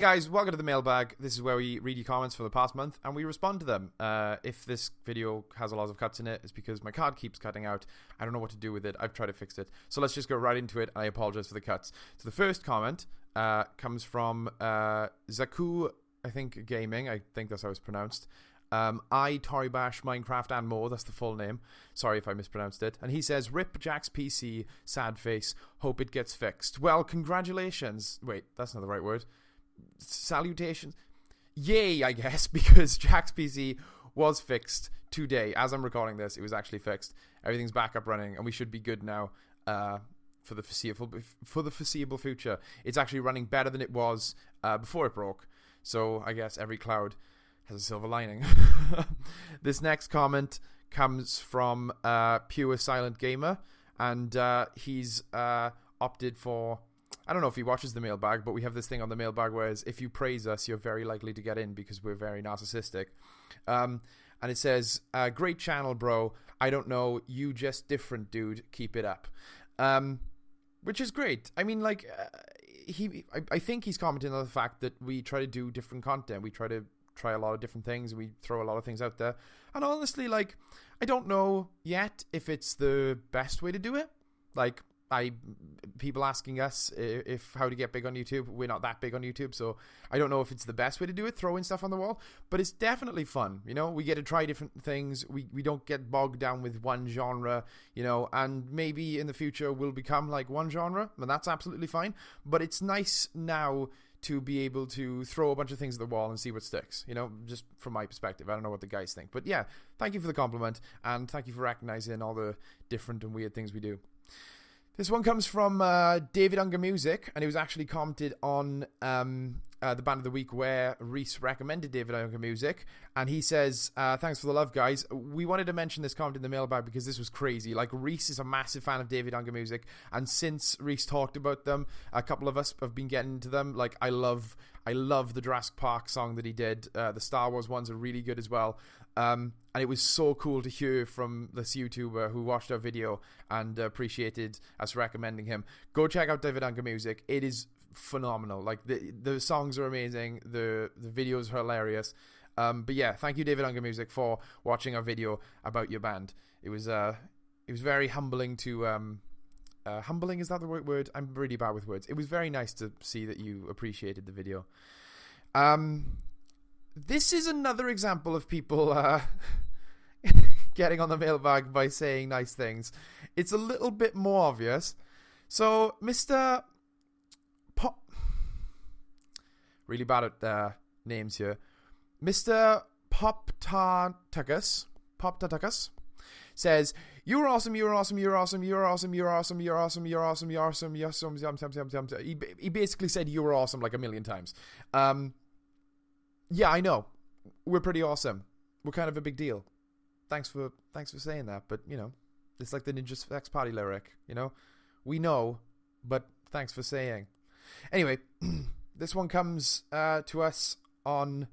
guys, welcome to the mailbag. This is where we read your comments from the past month and we respond to them. If this video has a lot of cuts in it, it's because my card keeps cutting out. I don't know what to do with it. I've tried to fix it. So let's just go right into it. I apologize for the cuts. So the first comment comes from Zaku, I think, Gaming. I think that's how it's pronounced. Tory Bash, Minecraft and more. That's the full name. Sorry if I mispronounced it. And he says, "Rip Jack's PC, sad face. Hope it gets fixed." Well, congratulations. Wait, that's not the right word. Salutations. Yay, I guess, because Jack's PC was fixed today. As I'm recording this, it was actually fixed. Everything's back up running, and we should be good now for the foreseeable future. It's actually running better than it was before it broke. So I guess every cloud has a silver lining. This next comment comes from Pure Silent Gamer, and he's opted for, I don't know if he watches the mailbag, but we have this thing on the mailbag where if you praise us, you're very likely to get in because we're very narcissistic. And it says, "Great channel, bro. I don't know, you just different, dude. Keep it up." Which is great. I mean, like, I think he's commenting on the fact that we try to do different content. We try a lot of different things. We throw a lot of things out there. And honestly, like, I don't know yet if it's the best way to do it. Like, people asking us if how to get big on YouTube. We're not that big on YouTube, so I don't know if it's the best way to do it, throwing stuff on the wall, but it's definitely fun. You know, we get to try different things. We don't get bogged down with one genre, you know, and maybe in the future we'll become like one genre, and that's absolutely fine. But it's nice now to be able to throw a bunch of things at the wall and see what sticks, you know, just from my perspective. I don't know what the guys think. But yeah, thank you for the compliment, and thank you for recognizing all the different and weird things we do. This one comes from David Unger Music, and it was actually commented on the Band of the Week where Reese recommended David Unger Music, and he says, "Thanks for the love, guys. We wanted to mention this comment in the mailbag because this was crazy. Like, Reese is a massive fan of David Unger Music, and since Reese talked about them, a couple of us have been getting into them. Like, I love the Jurassic Park song that he did. The Star Wars ones are really good as well. And it was so cool to hear from this YouTuber who watched our video and appreciated us recommending him. Go check out David Unger Music. It is phenomenal. Like, the songs are amazing. The videos are hilarious. But yeah, thank you, David Unger Music, for watching our video about your band. It was very humbling to humbling, is that the right word? I'm really bad with words. It was very nice to see that you appreciated the video. This is another example of people getting on the mailbag by saying nice things. It's a little bit more obvious. So, Mr. Pop... Really bad at names here. Mr. Pop-Tartakus says, "You're awesome, you're awesome, you're awesome, you're awesome, you're awesome, you're awesome, you're awesome, you're awesome, you're awesome." He basically said you were awesome like a million times. Yeah, I know. We're pretty awesome. We're kind of a big deal. Thanks for saying that, but, you know, it's like the Ninja Sex Party lyric, you know? We know, but thanks for saying. Anyway, this one comes to us on...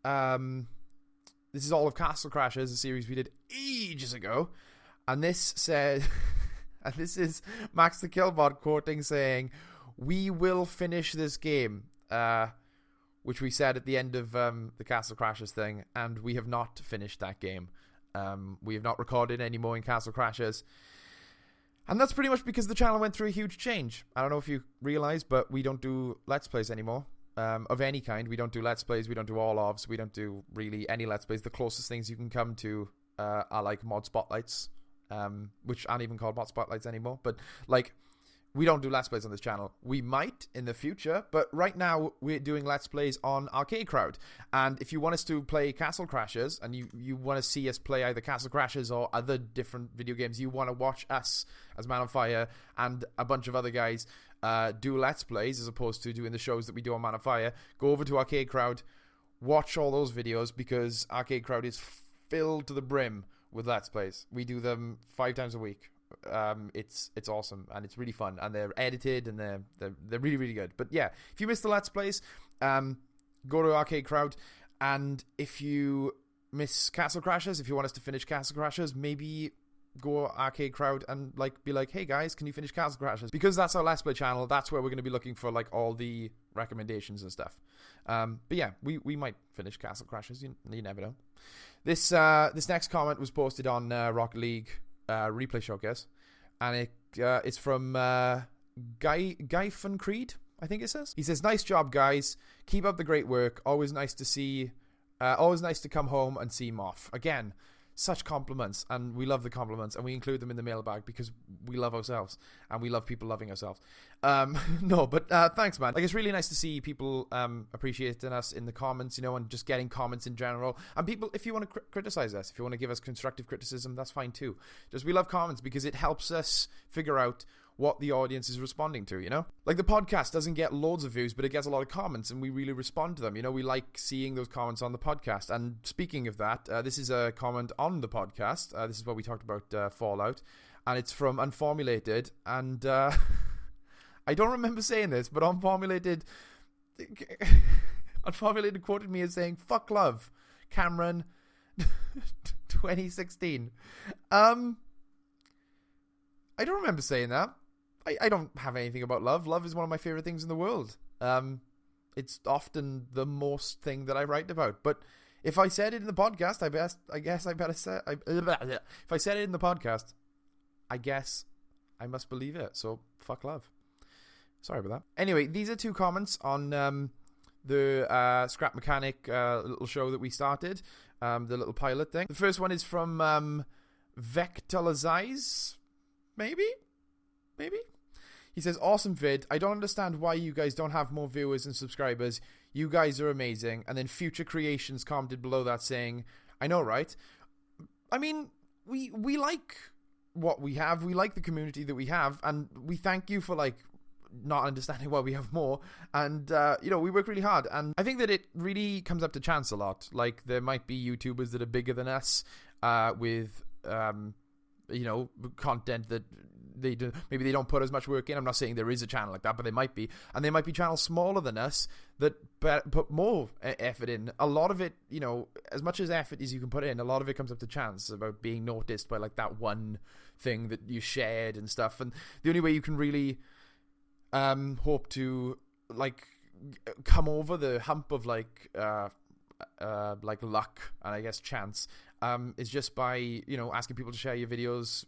this is all of Castle Crashers, a series we did ages ago. And this says... and this is Max the Killbot quoting saying, "We will finish this game." Which we said at the end of the Castle Crashers thing, and we have not finished that game. We have not recorded any more in Castle Crashers. And that's pretty much because the channel went through a huge change. I don't know if you realize, but we don't do Let's Plays anymore. Of any kind. We don't do Let's Plays, we don't do all-ofs, we don't do really any Let's Plays. The closest things you can come to are like mod spotlights, which aren't even called mod spotlights anymore. But, like... we don't do Let's Plays on this channel. We might in the future, but right now we're doing Let's Plays on Arcade Crowd. And if you want us to play Castle Crashers, and you want to see us play either Castle Crashers or other different video games, you want to watch us as Man on Fire and a bunch of other guys do Let's Plays as opposed to doing the shows that we do on Man on Fire, go over to Arcade Crowd, watch all those videos, because Arcade Crowd is filled to the brim with Let's Plays. We do them 5 times a week. It's awesome, and it's really fun, and they're edited, and they're really, really good. But yeah, if you missed the Let's Plays, go to Arcade Crowd, and if you miss Castle Crashers, if you want us to finish Castle Crashers, maybe go Arcade Crowd and like be like, hey guys, can you finish Castle Crashers? Because that's our Let's Play channel. That's where we're going to be looking for like all the recommendations and stuff. But yeah, we might finish Castle Crashers. You never know. This next comment was posted on Rocket League Replay Showcase, and it's from Guy Fun Creed, I think it says. He says, "Nice job, guys. Keep up the great work. Always nice to see. Always nice to come home and see Moff." Again, such compliments, and we love the compliments, and we include them in the mailbag because we love ourselves and we love people loving ourselves. No, but thanks, man. Like, it's really nice to see people appreciating us in the comments, and just getting comments in general. And people, if you want to criticize us, if you want to give us constructive criticism, that's fine too. Just, we love comments because it helps us figure out what the audience is responding to, Like, the podcast doesn't get loads of views, but it gets a lot of comments, and we really respond to them. We like seeing those comments on the podcast. And speaking of that, this is a comment on the podcast. This is what we talked about Fallout, and it's from Unformulated, and I don't remember saying this, but Unformulated quoted me as saying, "Fuck love, Cameron, 2016. I don't remember saying that. I don't have anything about love. Love is one of my favorite things in the world. It's often the most thing that I write about. But if I said it in the podcast, I guess I better say. If I said it in the podcast, I guess I must believe it. So fuck love. Sorry about that. Anyway, these are two comments on the Scrap Mechanic little show that we started, the little pilot thing. The first one is from Vectalize, maybe. He says, "Awesome vid. I don't understand why you guys don't have more viewers and subscribers. You guys are amazing." And then Future Creations commented below that saying, "I know, right?" I mean, we like what we have. We like the community that we have, and we thank you for like not understanding why we have more. And we work really hard, and I think that it really comes up to chance a lot. Like, there might be YouTubers that are bigger than us with content that maybe they don't put as much work in. I'm not saying there is a channel like that, but they might be. And there might be channels smaller than us that put more effort in. A lot of it, as much as effort as you can put in, a lot of it comes up to chance about being noticed by like that one thing that you shared and stuff. And the only way you can really hope to like come over the hump of like luck and I guess chance is just by asking people to share your videos,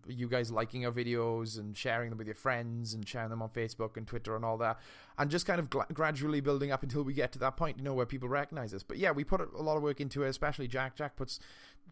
you guys liking our videos and sharing them with your friends and sharing them on Facebook and Twitter and all that, and just kind of gradually building up until we get to that point where people recognize us. But yeah, we put a lot of work into it, especially Jack puts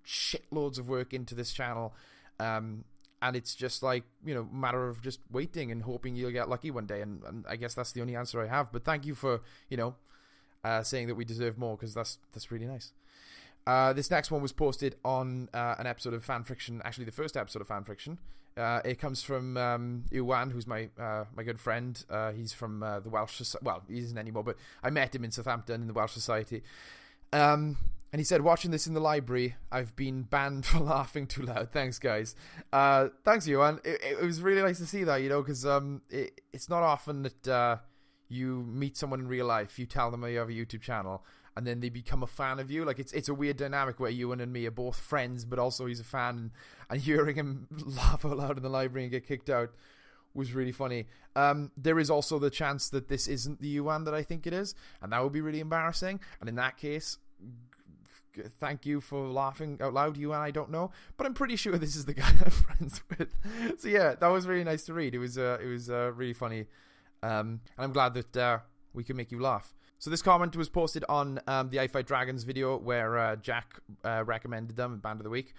shitloads of work into this channel, and it's just like matter of just waiting and hoping you'll get lucky one day, and I guess that's the only answer I have. But thank you for saying that we deserve more, because that's really nice. This next one was posted on an episode of Fanfiction, actually the first episode of Fanfiction. It comes from Iwan, who's my good friend. He's from the Welsh Society. Well, he isn't anymore, but I met him in Southampton in the Welsh Society. And he said, "Watching this in the library, I've been banned for laughing too loud." Thanks, guys. Thanks, Iwan. It was really nice to see that, because it's not often that you meet someone in real life, you tell them you have a YouTube channel, and then they become a fan of you. Like, it's a weird dynamic where Ewan and me are both friends, but also he's a fan, and hearing him laugh out loud in the library and get kicked out was really funny. There is also the chance that this isn't the Ewan that I think it is, and that would be really embarrassing. And in that case, thank you for laughing out loud, Ewan. I don't know, but I'm pretty sure this is the guy I'm friends with. So yeah, that was really nice to read. It was really funny. And I'm glad that we can make you laugh. So this comment was posted on the I Fight Dragons video where Jack recommended them, Band of the Week.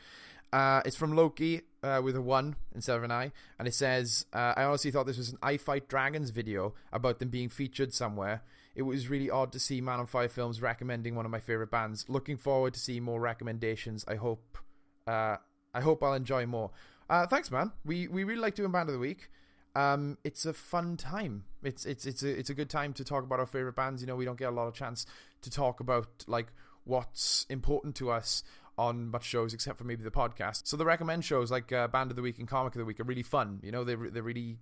It's from Loki with a 1 instead of an I. And it says, "I honestly thought this was an I Fight Dragons video about them being featured somewhere. It was really odd to see Man on Fire Films recommending one of my favorite bands. Looking forward to seeing more recommendations. I hope I'll enjoy more." Thanks, man. We really like doing Band of the Week. It's a fun time. It's a good time to talk about our favorite bands. We don't get a lot of chance to talk about like what's important to us on much shows except for maybe the podcast. So the recommend shows like Band of the Week and Comic of the Week are really fun. They're really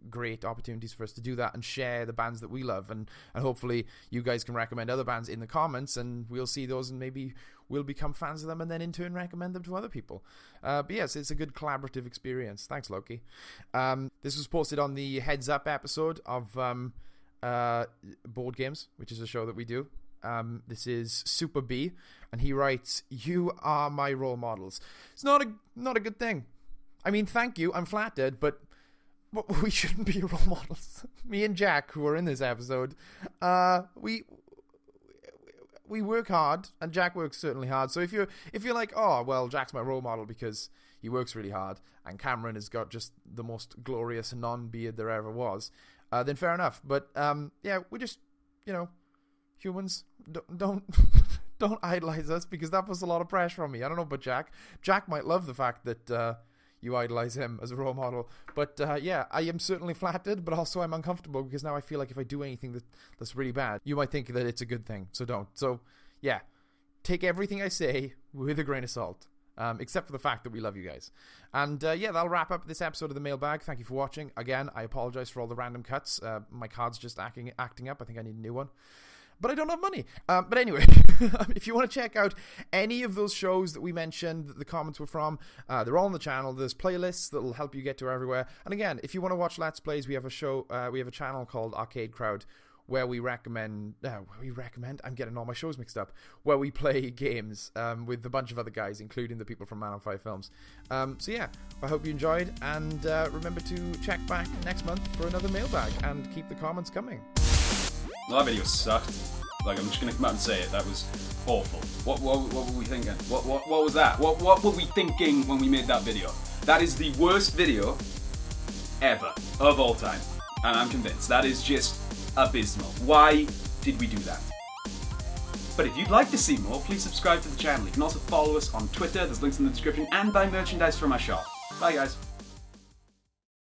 great opportunities for us to do that and share the bands that we love, and hopefully you guys can recommend other bands in the comments, and we'll see those and maybe we'll become fans of them and then in turn recommend them to other people. But yes, it's a good collaborative experience. Thanks, Loki. This was posted on the Heads Up episode of Board Games, which is a show that we do. This is Super B, and he writes, "You are my role models." It's not a good thing. I mean, thank you, I'm flattered, but we shouldn't be role models. Me and Jack, who are in this episode, we work hard, and Jack works certainly hard. So if you're like, oh well, Jack's my role model because he works really hard, and Cameron has got just the most glorious non-beard there ever was, then fair enough. But yeah, we just, humans, don't idolize us, because that puts a lot of pressure on me. I don't know, but Jack might love the fact that you idolize him as a role model. But yeah, I am certainly flattered, but also I'm uncomfortable, because now I feel like if I do anything that's really bad, you might think that it's a good thing. So don't. So yeah, take everything I say with a grain of salt. Except for the fact that we love you guys. And yeah, that'll wrap up this episode of The Mailbag. Thank you for watching. Again, I apologize for all the random cuts. My card's just acting up. I think I need a new one. But I don't have money. But anyway, if you want to check out any of those shows that we mentioned that the comments were from, they're all on the channel. There's playlists that will help you get to everywhere. And again, if you want to watch Let's Plays, we have a channel called Arcade Crowd, where we recommend, I'm getting all my shows mixed up, where we play games with a bunch of other guys, including the people from Man on Fire Films. So yeah, I hope you enjoyed, and remember to check back next month for another mailbag, and keep the comments coming. Well, that video sucked. Like, I'm just gonna come out and say it. That was awful. What were we thinking? What was that? What were we thinking when we made that video? That is the worst video ever of all time, and I'm convinced that is just abysmal. Why did we do that? But if you'd like to see more, please subscribe to the channel. You can also follow us on Twitter. There's links in the description, and buy merchandise from our shop. Bye, guys.